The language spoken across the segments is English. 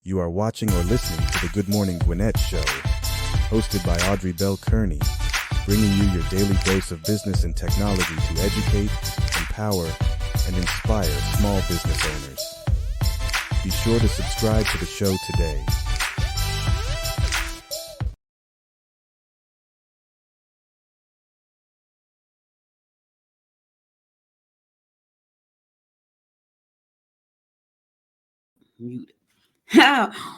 You are watching or listening to the Good Morning Gwinnett Show, hosted by Audrey Bell Kearney, bringing you your daily dose of business and technology to educate, empower, and inspire small business owners. Be sure to subscribe to the show today. Mute.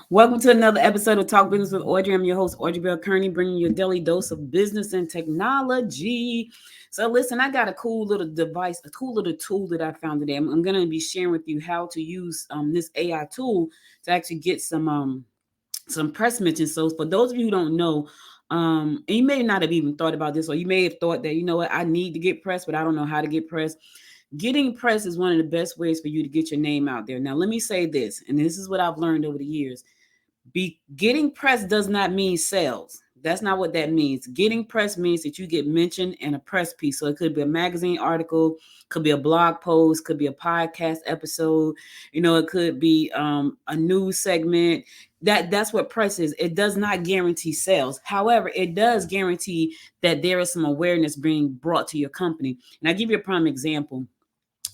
Welcome to another episode of Talk Business with Audrey. I'm your host, Audrey Bell Kearney, bringing you a daily dose of business and technology. So listen, I got a cool little device, a cool little tool that I found today. I'm going to be sharing with you how to use this AI tool to actually get some press mentions. So for those of you who don't know, and you may not have even thought about this, or you may have thought that, you know what, I need to get press, but I don't know how to get press. Getting press is one of the best ways for you to get your name out there. Now, let me say this, and this is what I've learned over the years. Getting press does not mean sales. That's not what that means. Getting press means that you get mentioned in a press piece. So it could be a magazine article, could be a blog post, could be a podcast episode. You know, it could be a news segment. That's what press is. It does not guarantee sales. However, it does guarantee that there is some awareness being brought to your company. And I'll give you a prime example.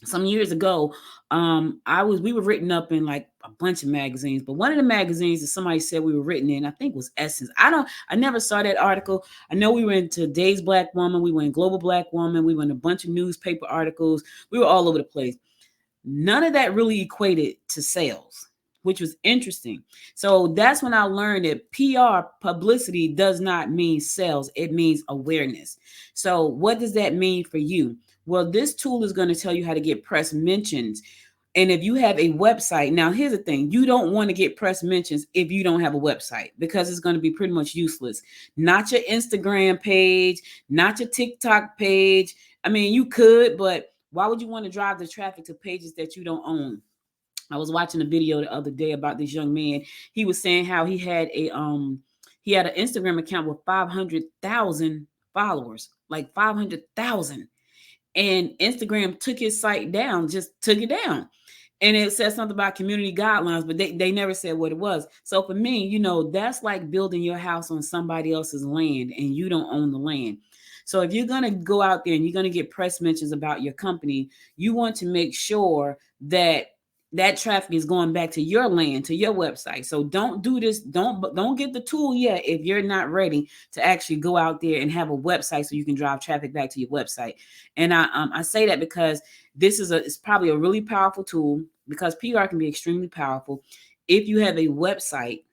Some years ago, we were written up in like a bunch of magazines, but one of the magazines that somebody said we were written in, I think was Essence. I never saw that article. I know we were in Today's Black Woman, we were in Global Black Woman, we were in a bunch of newspaper articles, we were all over the place. None of that really equated to sales, which was interesting. So that's when I learned that PR, publicity, does not mean sales. It means awareness. So what does that mean for you? Well, this tool is going to tell you how to get press mentions. And if you have a website, now here's the thing, you don't want to get press mentions if you don't have a website, because it's going to be pretty much useless. Not your Instagram page, not your TikTok page. I mean, you could, but why would you want to drive the traffic to pages that you don't own? I was watching a video the other day about this young man. He was saying how he had an Instagram account with 500,000 followers, like 500,000. And Instagram took his site down, just took it down. And it said something about community guidelines, but they never said what it was. So for me, you know, that's like building your house on somebody else's land and you don't own the land. So if you're going to go out there and you're going to get press mentions about your company, you want to make sure that traffic is going back to your land, to your website. So don't do this. Don't get the tool yet if you're not ready to actually go out there and have a website so you can drive traffic back to your website. And I say that because it's probably a really powerful tool, because PR can be extremely powerful. If you have a website,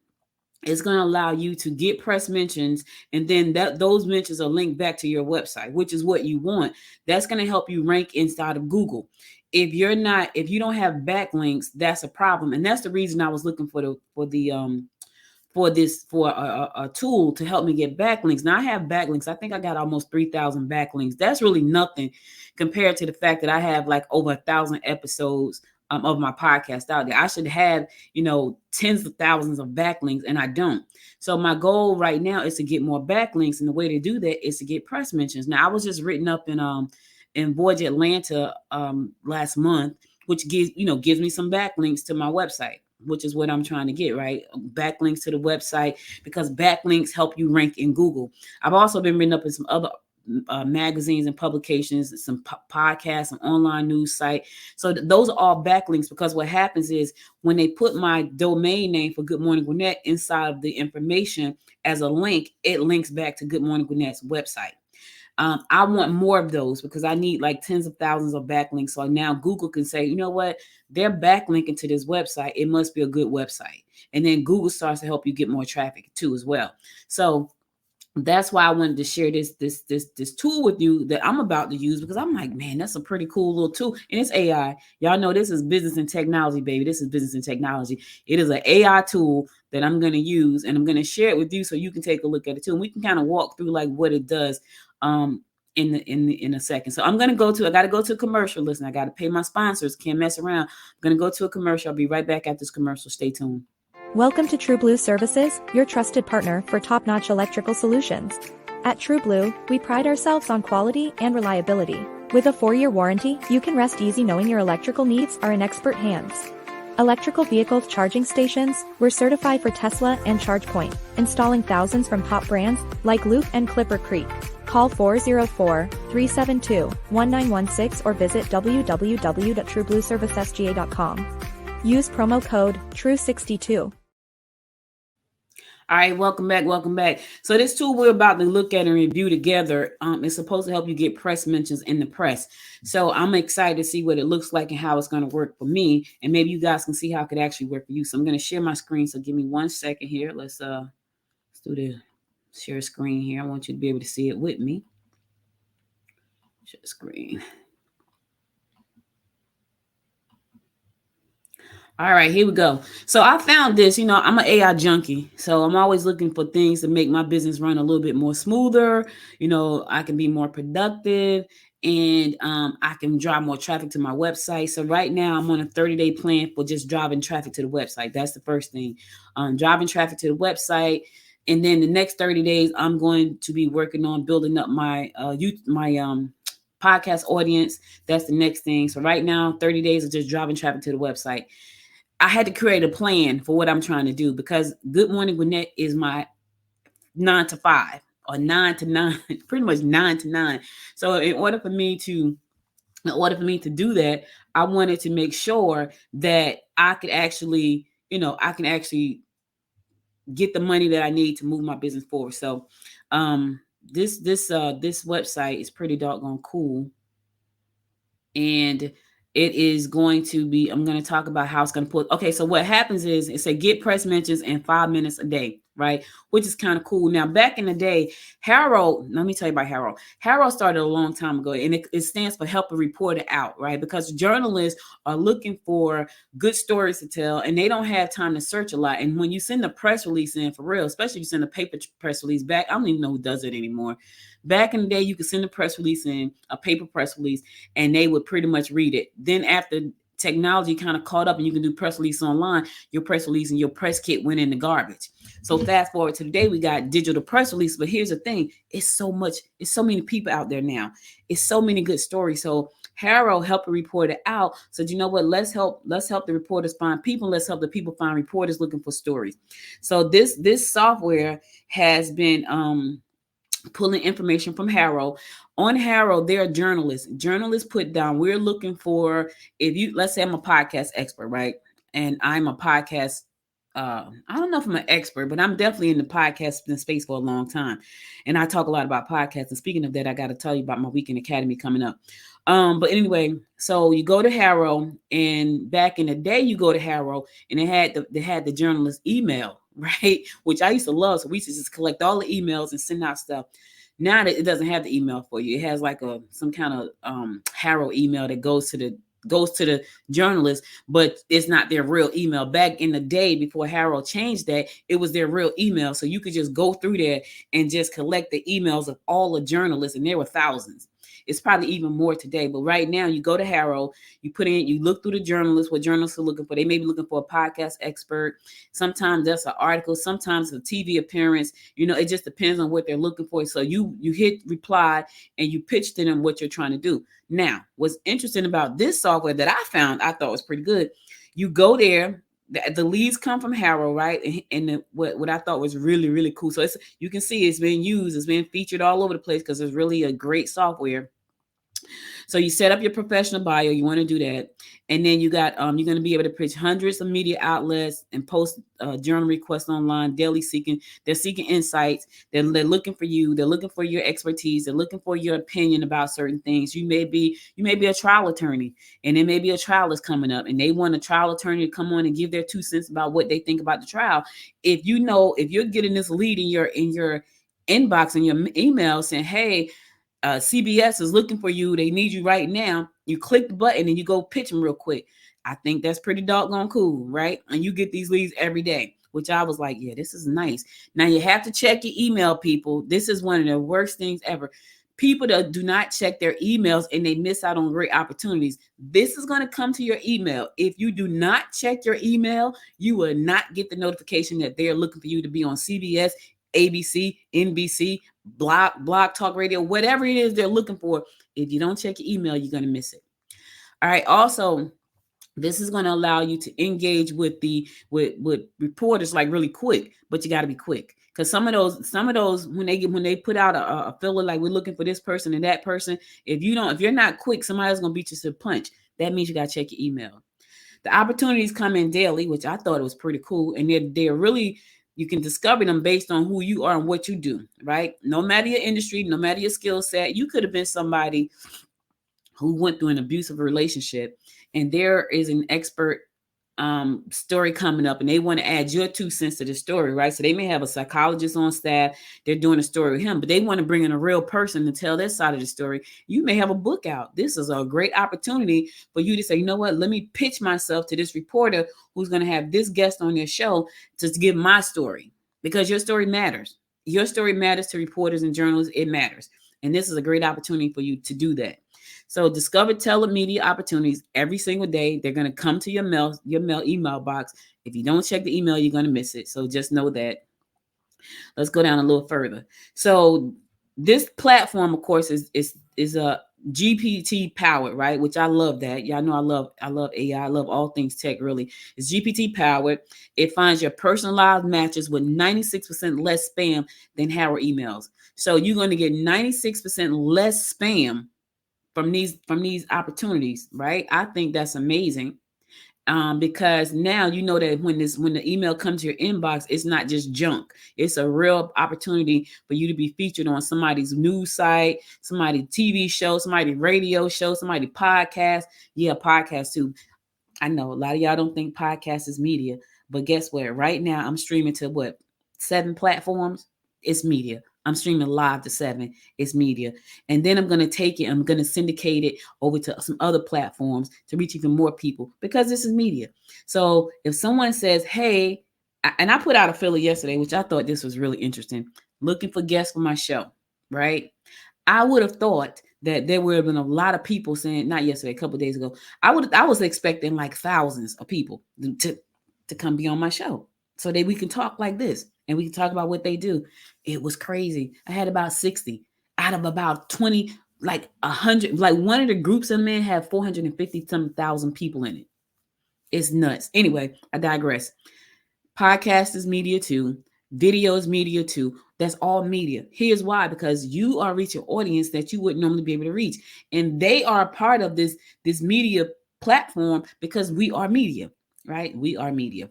it's going to allow you to get press mentions, and then those mentions are linked back to your website, which is what you want. That's going to help you rank inside of Google. If you don't have backlinks, that's a problem. And that's the reason I was looking for a tool to help me get backlinks. Now I have backlinks. I think I got almost 3,000 backlinks. That's really nothing compared to the fact that I have like over 1,000 episodes of my podcast out there. I should have, tens of thousands of backlinks, and I don't. So my goal right now is to get more backlinks. And the way to do that is to get press mentions. Now I was just written up in Voyage Atlanta last month, which gives me some backlinks to my website, which is what I'm trying to get, right? Backlinks to the website, because backlinks help you rank in Google. I've also been written up in some other magazines and publications, some podcasts, some online news site. So those are all backlinks, because what happens is when they put my domain name for Good Morning Gwinnett inside of the information as a link, it links back to Good Morning Gwinnett's website. I want more of those, because I need like tens of thousands of backlinks. So now Google can say, you know what, they're backlinking to this website. It must be a good website. And then Google starts to help you get more traffic too as well. So that's why I wanted to share this tool with you that I'm about to use, because I'm like, man, that's a pretty cool little tool. And it's AI. Y'all know this is business and technology, baby. This is business and technology. It is an AI tool that I'm going to use, and I'm going to share it with you so you can take a look at it too. And we can kind of walk through like what it does in a second. So I got to go to a commercial. Listen, I got to pay my sponsors. Can't mess around. I'm going to go to a commercial. I'll be right back at this commercial. Stay tuned. Welcome to True Blue Services, your trusted partner for top-notch electrical solutions. At True Blue, we pride ourselves on quality and reliability. With a 4-year warranty, you can rest easy knowing your electrical needs are in expert hands. Electrical vehicle charging stations, we're certified for Tesla and ChargePoint, installing thousands from top brands like Loop and Clipper Creek. Call 404-372-1916 or visit www.trueblueservicesga.com. Use promo code TRUE62. All right, welcome back. So this tool we're about to look at and review together is supposed to help you get press mentions in the press. So I'm excited to see what it looks like and how it's going to work for me. And maybe you guys can see how it could actually work for you. So I'm going to share my screen. So give me 1 second here. Let's do the share screen here. I want you to be able to see it with me. Share screen. All right, here we go. So I found this, I'm an AI junkie. So I'm always looking for things to make my business run a little bit more smoother. I can be more productive and I can drive more traffic to my website. So right now I'm on a 30-day plan for just driving traffic to the website. That's the first thing. Driving traffic to the website. And then the next 30 days, I'm going to be working on building up my podcast audience. That's the next thing. So right now, 30 days of just driving traffic to the website. I had to create a plan for what I'm trying to do because Good Morning Gwinnett is my 9 to 5 or 9 to 9, pretty much 9 to 9. So in order for me to do that, I wanted to make sure that I could actually, get the money that I need to move my business forward. So this website is pretty doggone cool. And it is going to be, I'm going to talk about how it's going to put. Okay, so what happens is it say get press mentions in 5 minutes a day, right? Which is kind of cool. Now, back in the day, Harold, let me tell you about Harold. Harold started a long time ago, and it stands for help a reporter out, right? Because journalists are looking for good stories to tell, and they don't have time to search a lot. And when you send a press release in, for real, especially if you send a paper press release back, I don't even know who does it anymore. Back in the day, you could send a press release in, a paper press release, and they would pretty much read it. Then after technology kind of caught up and you can do press release online, your press release and your press kit went in the garbage. So fast forward to today, we got digital press release. But here's the thing. It's so many people out there now. It's so many good stories. So Harold helped a reporter out. So you know what? Let's help the reporters find people. Let's help the people find reporters looking for stories. So this software has been pulling information from Harold. On Harold, there are journalists. Journalists put down, we're looking for, let's say I'm a podcast expert, right? And I'm a podcast, I don't know if I'm an expert, but I'm definitely in the podcasting space for a long time. And I talk a lot about podcasts. And speaking of that, I got to tell you about my Weekend Academy coming up. But anyway, so you go to Harold, and back in the day, you go to Harold, and they had the journalist email, right? Which I used to love. So we used to just collect all the emails and send out stuff. Now that it doesn't have the email for you, it has like some kind of Harold email that goes to the journalist, but it's not their real email. Back in the day, before Harold changed that, it was their real email. So you could just go through there and just collect the emails of all the journalists, and there were thousands. It's probably even more today. But right now, you go to Harold, you look through the journalists, what journalists are looking for. They may be looking for a podcast expert. Sometimes that's an article, sometimes a TV appearance. It just depends on what they're looking for. So you hit reply and you pitch to them what you're trying to do. Now, what's interesting about this software that I found, I thought was pretty good. You go there, the leads come from Harold, right? And what I thought was really, really cool. So you can see it's being used, it's being featured all over the place because it's really a great software. So you set up your professional bio. You want to do that. And then you got, you're going to be able to pitch hundreds of media outlets and post journal requests online, they're seeking insights. They're looking for you. They're looking for your expertise. They're looking for your opinion about certain things. You may be a trial attorney, and there may be a trial that's coming up, and they want a trial attorney to come on and give their 2 cents about what they think about the trial. If you're getting this lead in your inbox and your email saying, hey, CBS is looking for you, they need you right now, you click the button and you go pitch them real quick. I think that's pretty doggone cool, right? And you get these leads every day, which I was like, yeah, this is nice. Now you have to check your email, people. This is one of the worst things ever. People that do not check their emails and they miss out on great opportunities. This is going to come to your email. If you do not check your email, you will not get the notification that they're looking for you to be on CBS, ABC, NBC, Blog Talk Radio, whatever it is they're looking for. If you don't check your email, you're going to miss it. All right. Also, This is going to allow you to engage with with reporters like really quick, but you got to be quick. Because some of those when they put out a filler like we're looking for this person and that person, if you're not quick, somebody's gonna beat you to the punch. That means you gotta check your email. The opportunities come in daily, which I thought was pretty cool, and they're really, you can discover them based on who you are and what you do, right? No matter your industry, no matter your skill set, you could have been somebody who went through an abusive relationship, and there is an expert story coming up, and they want to add your 2 cents to the story, right? So they may have a psychologist on staff, they're doing a story with him, but they want to bring in a real person to tell their side of the story. You may have a book out. This is a great opportunity for you to say, you know what, let me pitch myself to this reporter who's going to have this guest on their show to give my story, because your story matters. Your story matters to reporters and journalists. It matters. And this is a great opportunity for you to do that. So discover telemedia opportunities every single day. They're going to come to your email box. If you don't check the email, you're going to miss it. So just know that. Let's go down a little further. So this platform, of course, is a GPT powered, right? Which I love that. Y'all know I love AI. I love all things tech, really. It's GPT powered. It finds your personalized matches with 96% less spam than Howard emails. So you're going to get 96% less spam from these opportunities, right? I think that's amazing, because now you know that when the email comes to your inbox, it's not just junk. It's a real opportunity for you to be featured on somebody's news site, somebody's TV show, somebody's radio show, somebody's podcast. Yeah, podcast too. I know a lot of y'all don't think podcast is media, but guess what? Right now I'm streaming to 7 platforms. It's media. I'm streaming live to 7. It's media. And then I'm going to take it. I'm going to syndicate it over to some other platforms to reach even more people, because this is media. So if someone says, hey, and I put out a filler yesterday, which I thought this was really interesting, looking for guests for my show, right? I would have thought that there would have been a lot of people saying, not yesterday, a couple of days ago, I was expecting like thousands of people to come be on my show so that we can talk like this and we can talk about what they do. It was crazy. I had about 60 out of about 20, like 100. Like one of the groups of men had 450,000 people in it. It's nuts. Anyway, I digress. Podcast is media too. Video is media too. That's all media. Here's why: because you are reaching an audience that you wouldn't normally be able to reach, and they are a part of this media platform because we are media, right? We are media.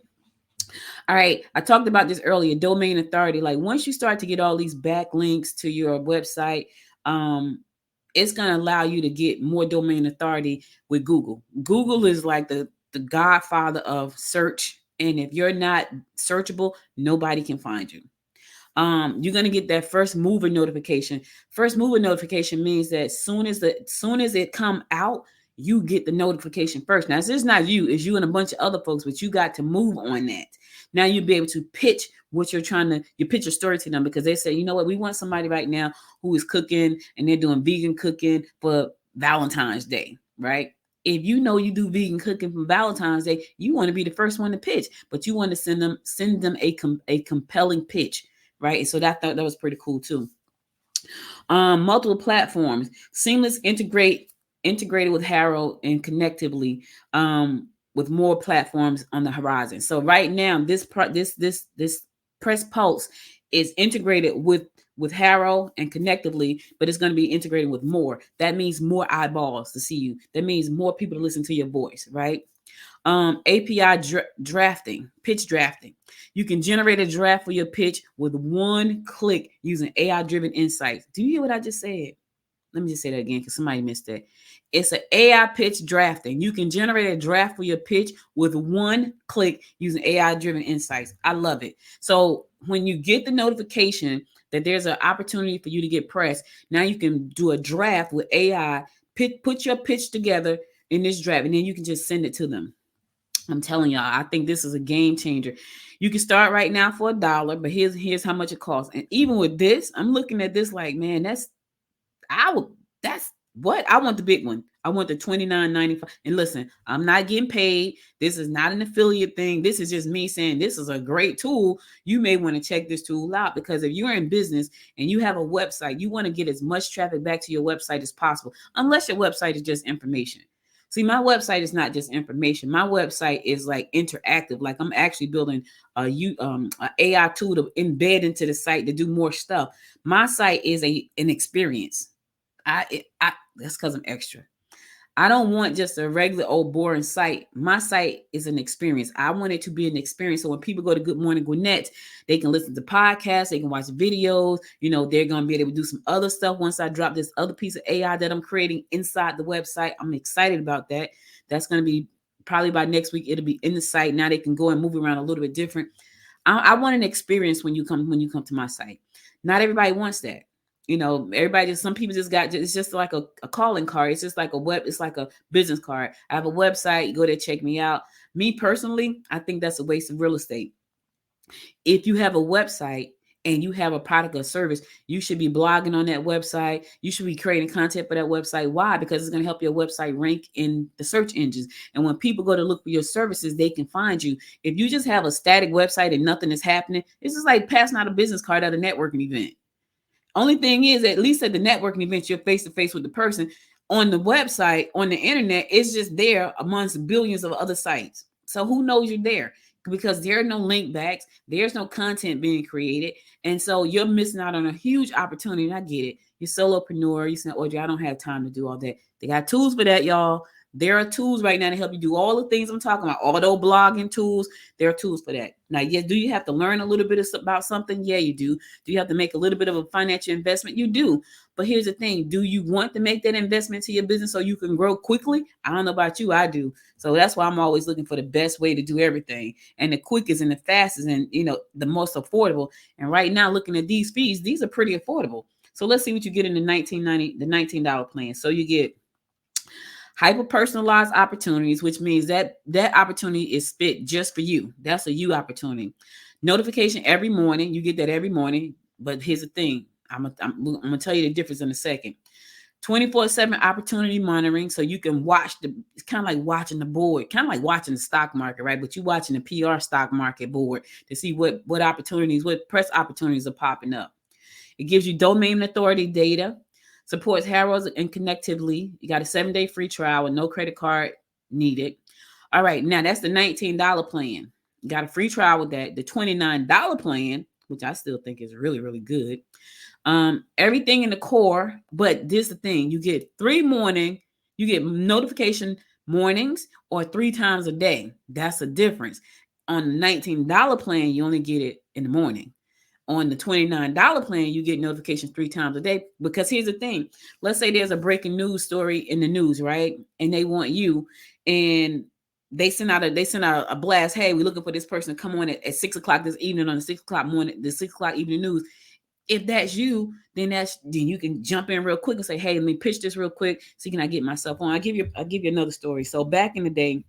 All right. I talked about this earlier, domain authority. Like once you start to get all these backlinks to your website, it's going to allow you to get more domain authority with Google. Google is like the godfather of search. And if you're not searchable, nobody can find you. You're going to get that first mover notification. First mover notification means that soon as it come out, you get the notification first. Now, this is not you, it's you and a bunch of other folks, but you got to move on that. Now you'll be able to pitch what you pitch your story to them, because they say, you know what, we want somebody right now who is cooking and they're doing vegan cooking for Valentine's Day, right? If you know you do vegan cooking for Valentine's Day, you want to be the first one to pitch, but you want to send them a compelling pitch, right? And so that was pretty cool too. Multiple platforms, seamless integrated with Harrow and connectively, with more platforms on the horizon. So right now, this Press Pulse is integrated with Harrow and connectively, but it's going to be integrated with more. That means more eyeballs to see you. That means more people to listen to your voice, right? API drafting, pitch drafting. You can generate a draft for your pitch with one click using AI-driven insights. Do you hear what I just said? Let me just say that again because somebody missed that. It's an AI pitch drafting. You can generate a draft for your pitch with one click using AI-driven insights. I love it. So when you get the notification that there's an opportunity for you to get press, now you can do a draft with AI, put your pitch together in this draft, and then you can just send it to them. I'm telling y'all, I think this is a game changer. You can start right now for $1, but here's how much it costs. And even with this, I'm looking at this like, man, I want the big one. I want the $29.95. And listen, I'm not getting paid. This is not an affiliate thing. This is just me saying this is a great tool. You may want to check this tool out, because if you're in business and you have a website, you want to get as much traffic back to your website as possible, unless your website is just information. See, my website is not just information. My website is like interactive. Like I'm actually building a AI tool to embed into the site to do more stuff. My site is an experience. That's because I'm extra. I don't want just a regular old boring site. My site is an experience. I want it to be an experience. So when people go to Good Morning Gwinnett, they can listen to podcasts, they can watch videos. They're going to be able to do some other stuff once I drop this other piece of AI that I'm creating inside the website. I'm excited about that. That's going to be probably by next week. It'll be in the site. Now they can go and move around a little bit different. I want an experience when you come to my site. Not everybody wants that. Some people it's just like a calling card. It's just like it's like a business card. I have a website, go there, check me out. Me personally, I think that's a waste of real estate. If you have a website and you have a product or service, you should be blogging on that website. You should be creating content for that website. Why? Because it's going to help your website rank in the search engines. And when people go to look for your services, they can find you. If you just have a static website and nothing is happening, it's just like passing out a business card at a networking event. Only thing is, at least at the networking event, you're face to face with the person. On the website, on the internet, it's just there amongst billions of other sites. So who knows you're there? Because there are no link backs. There's no content being created. And so you're missing out on a huge opportunity. And I get it. You're solopreneur. You say, Audrey, I don't have time to do all that. They got tools for that, y'all. There are tools right now to help you do all the things I'm talking about. Auto blogging tools. There are tools for that. Now, yes, do you have to learn a little bit about something? Yeah, you do. Do you have to make a little bit of a financial investment? You do. But here's the thing. Do you want to make that investment to your business so you can grow quickly? I don't know about you. I do. So that's why I'm always looking for the best way to do everything. And the quickest and the fastest and, the most affordable. And right now, looking at these fees, these are pretty affordable. So let's see what you get in the $19 plan. So you get hyper-personalized opportunities, which means that opportunity is spit just for you. That's a you opportunity. Notification every morning. You get that every morning. But here's the thing. I'm going to tell you the difference in a second. 24/7 opportunity monitoring. So you can watch it's kind of like watching the board, kind of like watching the stock market, right? But you're watching the PR stock market board to see what opportunities, what press opportunities are popping up. It gives you domain authority data. Supports Harrods and Connectively. You got a 7-day free trial with no credit card needed. All right, now that's the $19 plan. You got a free trial with that. The $29 plan, which I still think is really, really good. Everything in the core, but this is the thing. You get you get notification mornings or 3 times a day. That's the difference. On the $19 plan, you only get it in the morning. On the $29 plan, you get notifications 3 times a day. Because here's the thing. Let's say there's a breaking news story in the news, right? And they want you, and they send out a blast. Hey, we're looking for this person to come on at 6 o'clock this evening on the 6 o'clock evening news. If that's you, then you can jump in real quick and say, hey, let me pitch this real quick. So can I get myself on? I'll give you another story. So back in the day,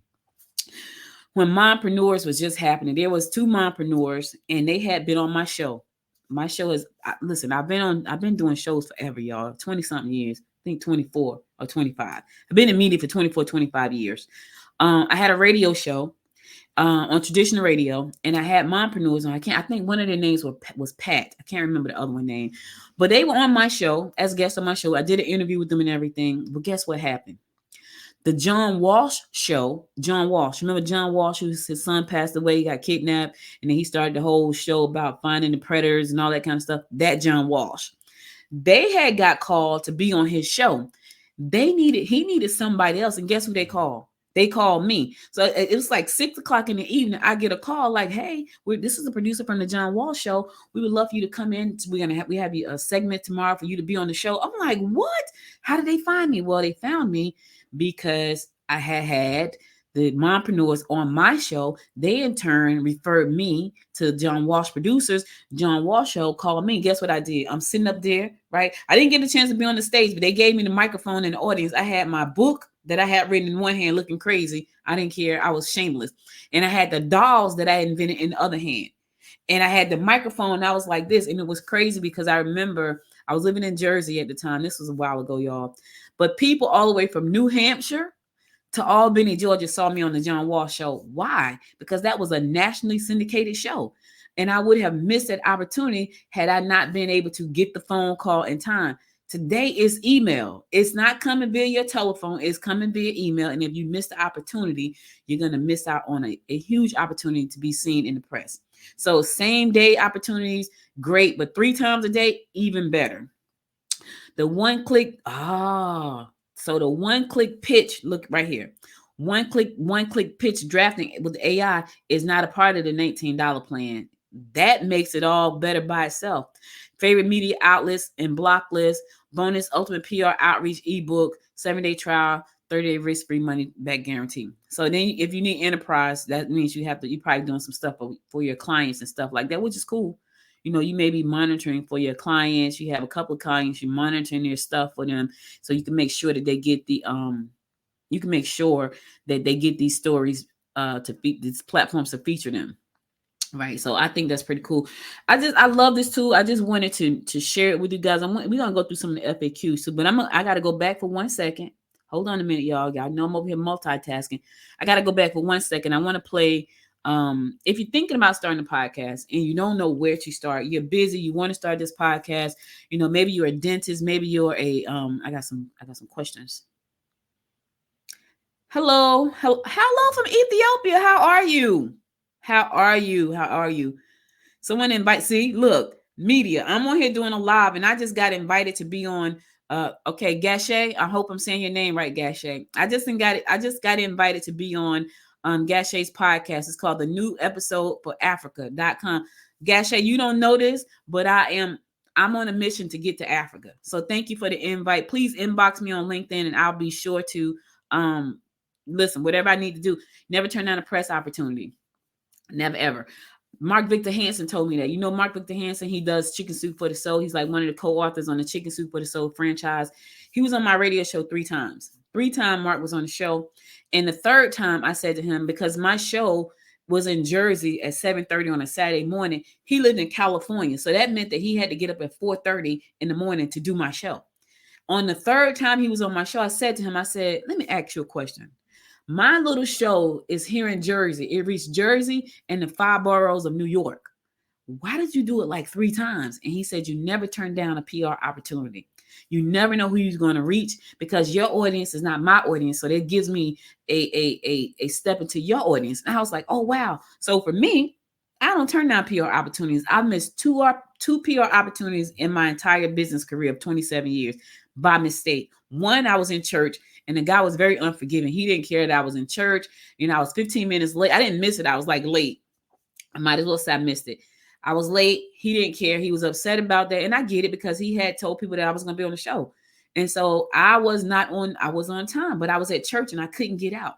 when mompreneurs was just happening, there was 2 mompreneurs, and they had been on my show. My show is, listen, I've been doing shows forever, y'all, 20 something years, I think 24 or 25. I've been in media for 24, 25 years. I had a radio show on traditional radio, and I had mompreneurs on. I think one of their names was Pat. I can't remember the other one name, but they were on my show as guests on my show. I did an interview with them and everything. But guess what happened? The John Walsh show, John Walsh. Remember John Walsh, his son passed away, he got kidnapped, and then he started the whole show about finding the predators and all that kind of stuff. That John Walsh. They had got called to be on his show. He needed somebody else, and guess who they called? They called me. So it was like 6 o'clock in the evening. I get a call like, hey, this is a producer from the John Walsh show. We would love for you to come in. We have you a segment tomorrow for you to be on the show. I'm like, what? How did they find me? Well, they found me because I had the mompreneurs on my show. They in turn referred me to John Walsh producers. John Walsh show called me. Guess what I did? I'm sitting up there, right? I didn't get a chance to be on the stage, but they gave me the microphone in the audience. I had my book that I had written in one hand looking crazy. I didn't care. I was shameless. And I had the dolls that I invented in the other hand. And I had the microphone. I was like this. And it was crazy because I remember I was living in Jersey at the time. This was a while ago, y'all. But people all the way from New Hampshire to Albany, Georgia saw me on the John Walsh show. Why? Because that was a nationally syndicated show. And I would have missed that opportunity had I not been able to get the phone call in time. Today is email. It's not coming via your telephone. It's coming via email. And if you miss the opportunity, you're going to miss out on a huge opportunity to be seen in the press. So same day opportunities, great. But 3 times a day, even better. The one-click, so the one-click pitch, look right here. One-click pitch drafting with AI is not a part of the $19 plan. That makes it all better by itself. Favorite media outlets and block lists, bonus ultimate PR outreach ebook, 7-day trial, 30-day risk-free money back guarantee. So then if you need enterprise, that means you're probably doing some stuff for your clients and stuff like that, which is cool. You know, you may be monitoring for your clients. You have a couple of clients, you're monitoring their stuff for them. So you can make sure that they get these stories to these platforms to feature them. Right. So I think that's pretty cool. I love this tool. I just wanted to share it with you guys. We're going to go through some of the FAQs too, but I got to go back for 1 second. Hold on a minute, y'all. Y'all know I'm over here multitasking. I got to go back for 1 second. I want to play. If you're thinking about starting a podcast and you don't know where to start, you're busy, you want to start this podcast, you know, maybe you're a dentist, maybe you're I got some questions. Hello from Ethiopia. How are you? Someone look, media. I'm on here doing a live and I just got invited to be on Gashay. I hope I'm saying your name right, Gashay. I just got invited to be on Gashay's podcast. It's called The New Episode for Africa.com. Gashay, you don't know this, but I'm on a mission to get to Africa. So thank you for the invite. Please inbox me on LinkedIn and I'll be sure to listen, whatever I need to do. Never turn down a press opportunity. Never, ever. Mark Victor Hansen told me that. You know Mark Victor Hansen, he does Chicken Soup for the Soul. He's like one of the co-authors on the Chicken Soup for the Soul franchise. He was on my radio show 3 times. 3 times Mark was on the show. And the 3rd time I said to him, because my show was in Jersey at 7:30 on a Saturday morning, he lived in California. So that meant that he had to get up at 4:30 in the morning to do my show. On the 3rd time he was on my show, I said to him, let me ask you a question. My little show is here in Jersey. It reached Jersey and the 5 boroughs of New York. Why did you do it like 3 times? And he said, you never turn down a PR opportunity. You never know who you're going to reach because your audience is not my audience. So that gives me a step into your audience. And I was like, oh, wow. So for me, I don't turn down PR opportunities. I've missed two PR opportunities in my entire business career of 27 years by mistake. One, I was in church. And the guy was very unforgiving. He didn't care that I was in church. You know, I was 15 minutes late. I didn't miss it. I was like late. I might as well say I missed it. I was late. He didn't care. He was upset about that. And I get it because he had told people that I was going to be on the show. And so I was on time, but I was at church and I couldn't get out.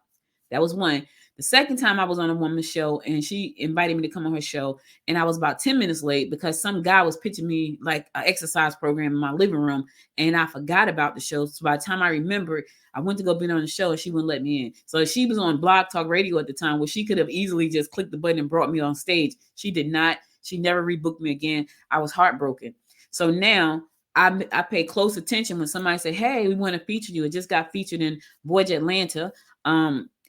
That was one. The second time I was on a woman's show and she invited me to come on her show. And I was about 10 minutes late because some guy was pitching me like an exercise program in my living room. And I forgot about the show. So by the time I remembered, I went to go be on the show and she wouldn't let me in. So she was on Blog Talk Radio at the time where she could have easily just clicked the button and brought me on stage. She did not. She never rebooked me again. I was heartbroken. So now I pay close attention when somebody say, hey, we want to feature you. It just got featured in Voyage Atlanta.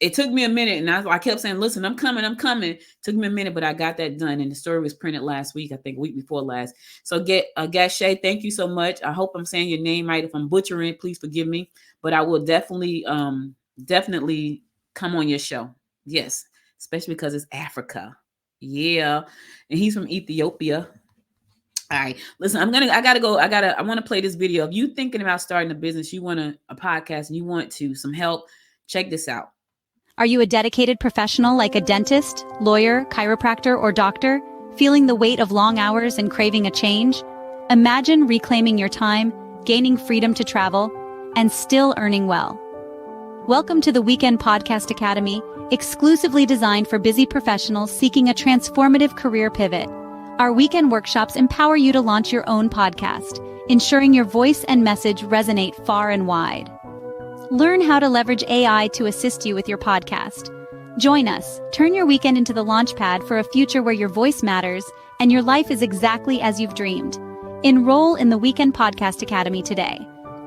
It took me a minute and I kept saying, listen, I'm coming. It took me a minute, but I got that done. And the story was printed last week, I think week before last. So Gashay, thank you so much. I hope I'm saying your name right. If I'm butchering it, please forgive me, but I will definitely come on your show. Yes. Especially because it's Africa. Yeah. And he's from Ethiopia. All right. Listen, I want to play this video. If you thinking about starting a business, you want a podcast and you want some help, check this out. Are you a dedicated professional like a dentist, lawyer, chiropractor, or doctor, feeling the weight of long hours and craving a change? Imagine reclaiming your time, gaining freedom to travel, and still earning well. Welcome to the Weekend Podcast Academy, exclusively designed for busy professionals seeking a transformative career pivot. Our weekend workshops empower you to launch your own podcast, ensuring your voice and message resonate far and wide. Learn how to leverage AI to assist you with your podcast. Join us, turn your weekend into the launchpad for a future where your voice matters and your life is exactly as you've dreamed. Enroll in the Weekend Podcast Academy today.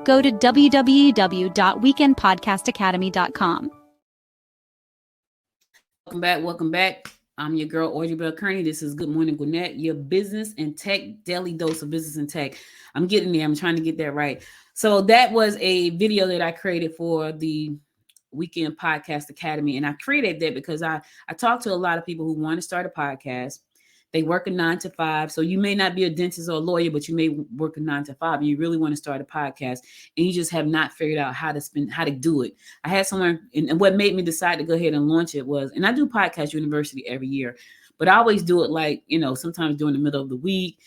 Go to www.weekendpodcastacademy.com. Welcome back. I'm your girl, Audrey Bell Kearney. This is Good Morning Gwinnett, your business and tech daily dose of business and tech. I'm getting there. I'm trying to get that right. So that was a video that I created for the Weekend Podcast Academy. And I created that because I talk to a lot of people who want to start a podcast. They work a 9 to 5. So you may not be a dentist or a lawyer, but you may work a 9 to 5 and you really want to start a podcast and you just have not figured out how to do it. I had someone, and what made me decide to go ahead and launch it was, and I do Podcast University every year, but I always do it like, sometimes during the middle of the week.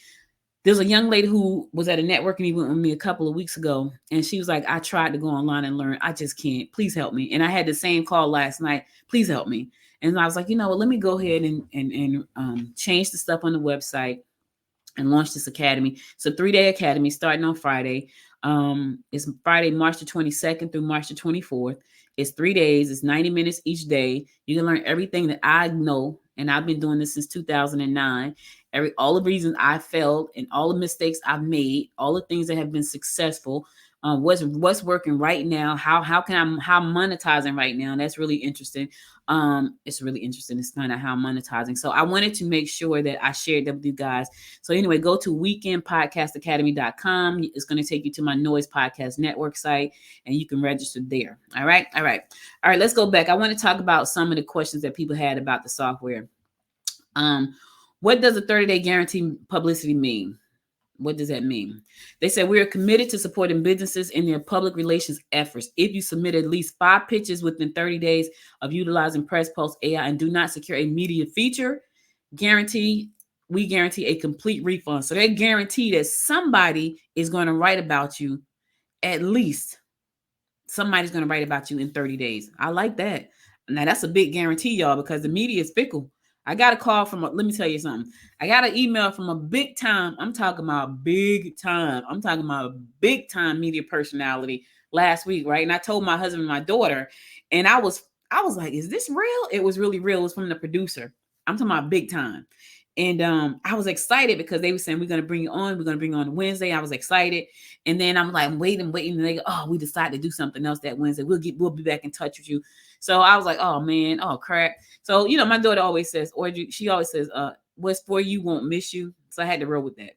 There's a young lady who was at a networking event with me a couple of weeks ago, and she was like, I tried to go online and learn. I just can't. Please help me. And I had the same call last night. Please help me. And I was like, let me go ahead and change the stuff on the website and launch this academy. It's a 3-day academy starting on Friday. It's Friday, March the 22nd through March the 24th. It's 3 days. It's 90 minutes each day. You can learn everything that I know. And I've been doing this since 2009. All the reasons I failed and all the mistakes I've made, all the things that have been successful, what's working right now, how I'm monetizing right now. That's really interesting. It's really interesting to find out how I'm monetizing. So I wanted to make sure that I shared that with you guys. So anyway, go to weekendpodcastacademy.com. It's going to take you to my Noise Podcast Network site and you can register there. All right. Let's go back. I want to talk about some of the questions that people had about the software. What does a 30-day guarantee publicity mean? What does that mean? They said, we are committed to supporting businesses in their public relations efforts. If you submit at least 5 pitches within 30 days of utilizing PressPulse AI and do not secure a media feature guarantee, we guarantee a complete refund. So they guarantee that somebody is going to write about you. At least somebody's going to write about you in 30 days. I like that. Now that's a big guarantee, y'all, because the media is fickle. I got a call let me tell you something. I got an email from a big time media personality last week, right? And I told my husband and my daughter, and I was like, is this real? It was really real. It was from the producer. I'm talking about big time. And I was excited because they were saying, we're going to bring you on. We're going to bring you on Wednesday. I was excited. And then I'm like, waiting. And they go, oh, we decided to do something else that Wednesday. We'll be back in touch with you. So I was like, oh man, oh crap. So, my daughter always says, she always says, what's for you won't miss you. So I had to roll with that.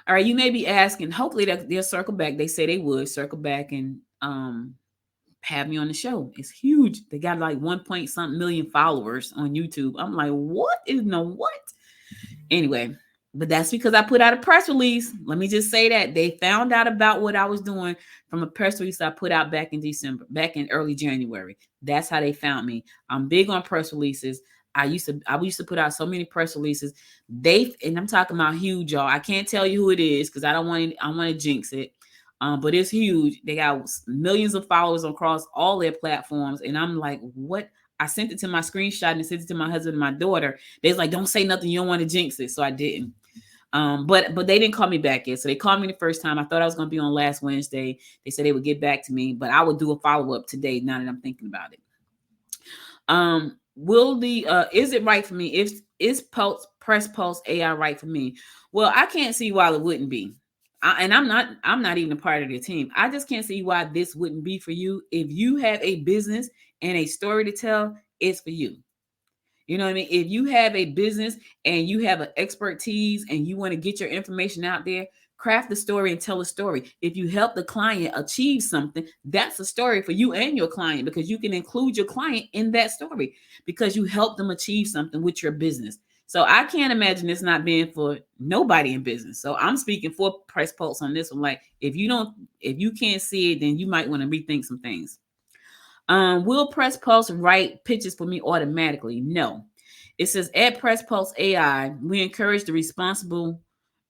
All right. You may be asking, hopefully they'll circle back. They say they would circle back and have me on the show. It's huge. They got like 1 million followers on YouTube. I'm like, what? Anyway, but that's because I put out a press release. Let me just say that they found out about what I was doing from a press release I put out back in early January. That's how they found me. I'm big on press releases. I used to put out so many press releases. And I'm talking about huge, y'all. I can't tell you who it is because I want to jinx it. But it's huge. They got millions of followers across all their platforms. And I'm like, what? I sent it to my screenshot and sent it to my husband and my daughter. They was like, don't say nothing. You don't want to jinx it. So I didn't. But they didn't call me back yet. So they called me the first time. I thought I was going to be on last Wednesday. They said they would get back to me, but I would do a follow-up today now that I'm thinking about it. Is it right for me? Is PressPulse AI right for me? Well, I can't see why it wouldn't be. I'm not even a part of the team. I just can't see why this wouldn't be for you. If you have a business and a story to tell, it's for you. You know what I mean? If you have a business and you have an expertise and you want to get your information out there, craft the story and tell a story. If you help the client achieve something, that's a story for you and your client, because you can include your client in that story because you help them achieve something with your business. So I can't imagine this not being for nobody in business. So I'm speaking for PressPulse on this one. Like, if you can't see it, then you might want to rethink some things. Will PressPulse write pitches for me automatically? No. It says at PressPulse AI, we encourage the responsible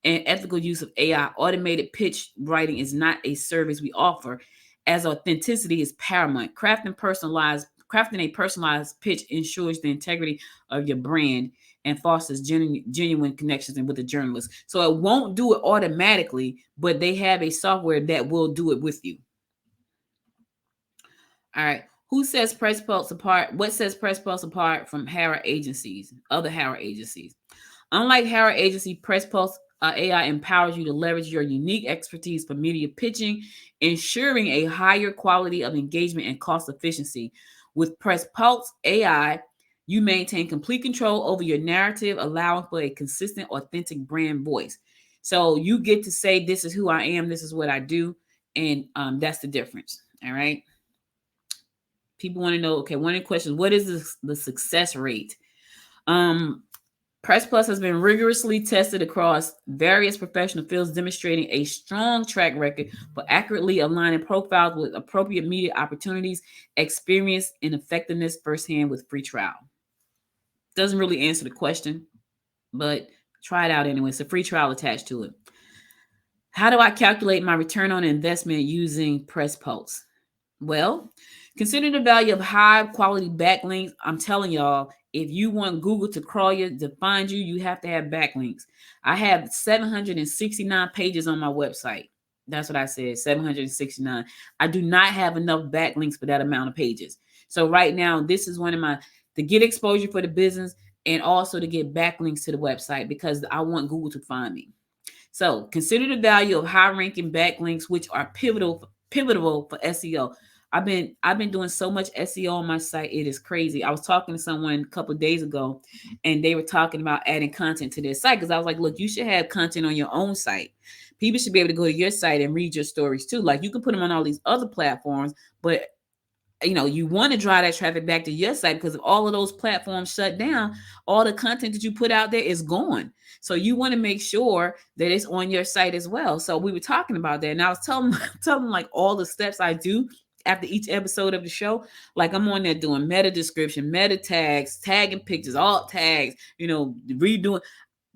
and ethical use of AI. Automated pitch writing is not a service we offer, as authenticity is paramount. Crafting a personalized pitch ensures the integrity of your brand and fosters genuine connections with the journalist. So it won't do it automatically, but they have a software that will do it with you. All right. Who sets PressPulse apart? What sets PressPulse apart from other Harrod agencies? Unlike Harrod agency, PressPulse AI empowers you to leverage your unique expertise for media pitching, ensuring a higher quality of engagement and cost efficiency. With PressPulse AI, You maintain complete control over your narrative, allowing for a consistent, authentic brand voice. So you get to say, this is who I am, this is what I do, and that's the difference. All right. People want to know, okay, one of the questions, what is the success rate? Press Plus has been rigorously tested across various professional fields, demonstrating a strong track record for accurately aligning profiles with appropriate media opportunities, experience, and effectiveness firsthand with free trial. Doesn't really answer the question, but try it out anyway. It's a free trial attached to it. How do I calculate my return on investment using Press Pulse? Well, consider the value of high quality backlinks. I'm telling y'all, if you want Google to crawl you, to find you, you have to have backlinks. I have 769 pages on my website. That's what I said, 769. I do not have enough backlinks for that amount of pages. So right now, this is one of my, to get exposure for the business and also to get backlinks to the website because I want Google to find me. So consider the value of high ranking backlinks, which are pivotal for SEO. I've been doing so much SEO on my site. It is crazy. I was talking to someone a couple of days ago and they were talking about adding content to their site because I was like, look, you should have content on your own site. People should be able to go to your site and read your stories too. Like you can put them on all these other platforms, but you want to drive that traffic back to your site because if all of those platforms shut down, all the content that you put out there is gone. So you want to make sure that it's on your site as well. So we were talking about that and I was telling them like all the steps I do after each episode of the show. Like I'm on there doing meta description, meta tags, tagging pictures, alt tags, redoing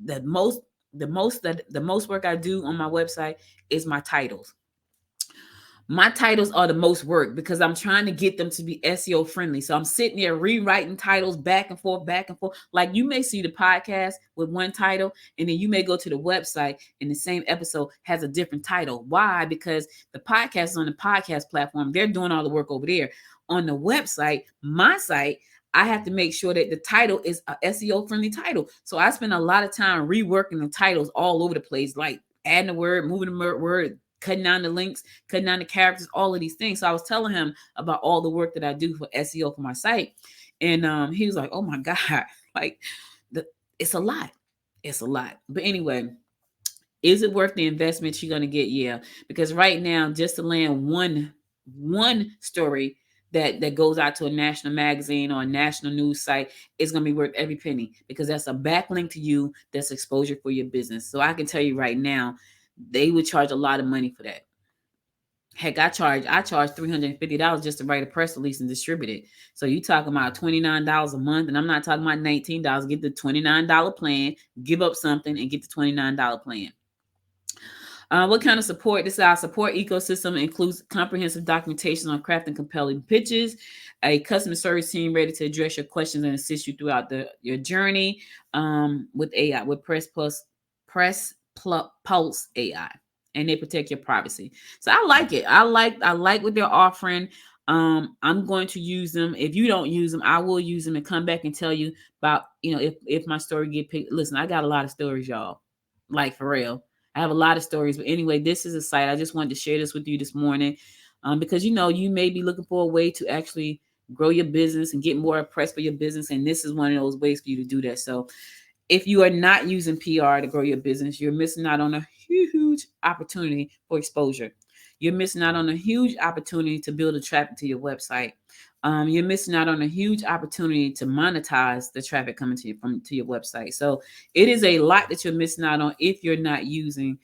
the most work I do on my website is my titles. My titles are the most work because I'm trying to get them to be SEO friendly. So I'm sitting there rewriting titles back and forth. Like you may see the podcast with one title and then you may go to the website and the same episode has a different title. Why? Because the podcast is on the podcast platform. They're doing all the work over there. On the website, my site, I have to make sure that the title is a SEO friendly title. So I spend a lot of time reworking the titles all over the place, like adding a word, moving the word, cutting down the links, cutting down the characters, all of these things. So I was telling him about all the work that I do for SEO for my site. And he was like, oh my God, like it's a lot. It's a lot. But anyway, is it worth the investment you're going to get? Yeah. Because right now, just to land one story that goes out to a national magazine or a national news site is going to be worth every penny because that's a backlink to you. That's exposure for your business. So I can tell you right now, they would charge a lot of money for that. Heck, I charge $350 just to write a press release and distribute it. So you talking about $29 a month, and I'm not talking about $19. Get the $29 plan, give up something, and get the $29 plan. What kind of support? This is our support ecosystem. Includes comprehensive documentation on crafting compelling pitches, a customer service team ready to address your questions and assist you throughout your journey with AI, with Press Pulse AI, and they protect your privacy. So I like it. I like what they're offering. I'm going to use them. If you don't use them, I will use them and come back and tell you about, if my story get picked. Listen, I got a lot of stories, y'all. Like for real. I have a lot of stories. But anyway, this is a site. I just wanted to share this with you this morning because, you may be looking for a way to actually grow your business and get more press for your business. And this is one of those ways for you to do that. So if you are not using PR to grow your business, you're missing out on a huge opportunity for exposure. You're missing out on a huge opportunity to build a traffic to your website. You're missing out on a huge opportunity to monetize the traffic coming to your website. So it is a lot that you're missing out on if you're not using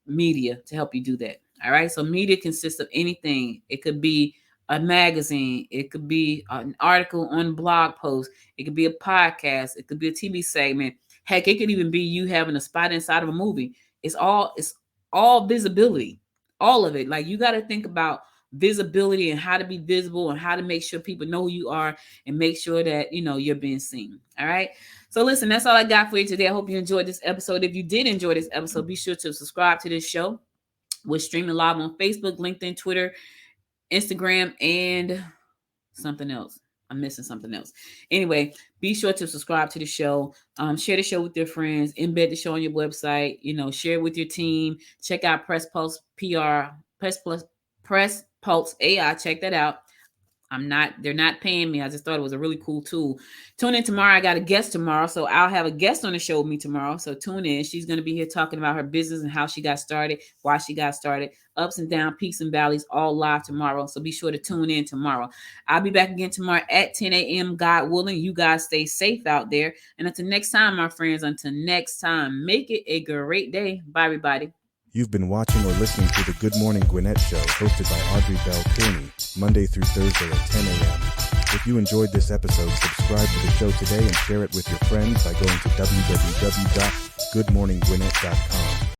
media to help you do that. All right. So media consists of anything. It could be a magazine. It could be an article on a blog post. It could be a podcast. It could be a TV segment. Heck, it could even be you having a spot inside of a movie. It's all visibility, all of it. Like you got to think about visibility and how to be visible and how to make sure people know who you are and make sure that, you're being seen. All right. So listen, that's all I got for you today. I hope you enjoyed this episode. If you did enjoy this episode, be sure to subscribe to this show. We're streaming live on Facebook, LinkedIn, Twitter, Instagram, and something else. I'm missing something else. Anyway, be sure to subscribe to the show. Share the show with your friends. Embed the show on your website. Share it with your team. Check out Press Pulse PR, Press Pulse AI. Check that out. They're not paying me. I just thought it was a really cool tool. Tune in tomorrow. I got a guest tomorrow. So I'll have a guest on the show with me tomorrow. So tune in. She's going to be here talking about her business and how she got started, why she got started, ups and downs, peaks and valleys, all live tomorrow. So be sure to tune in tomorrow. I'll be back again tomorrow at 10 a.m. God willing. You guys stay safe out there. And until next time, my friends, make it a great day. Bye, everybody. You've been watching or listening to the Good Morning Gwinnett Show, hosted by Audrey Bell Kearney, Monday through Thursday at 10 a.m. If you enjoyed this episode, subscribe to the show today and share it with your friends by going to www.goodmorninggwinnett.com.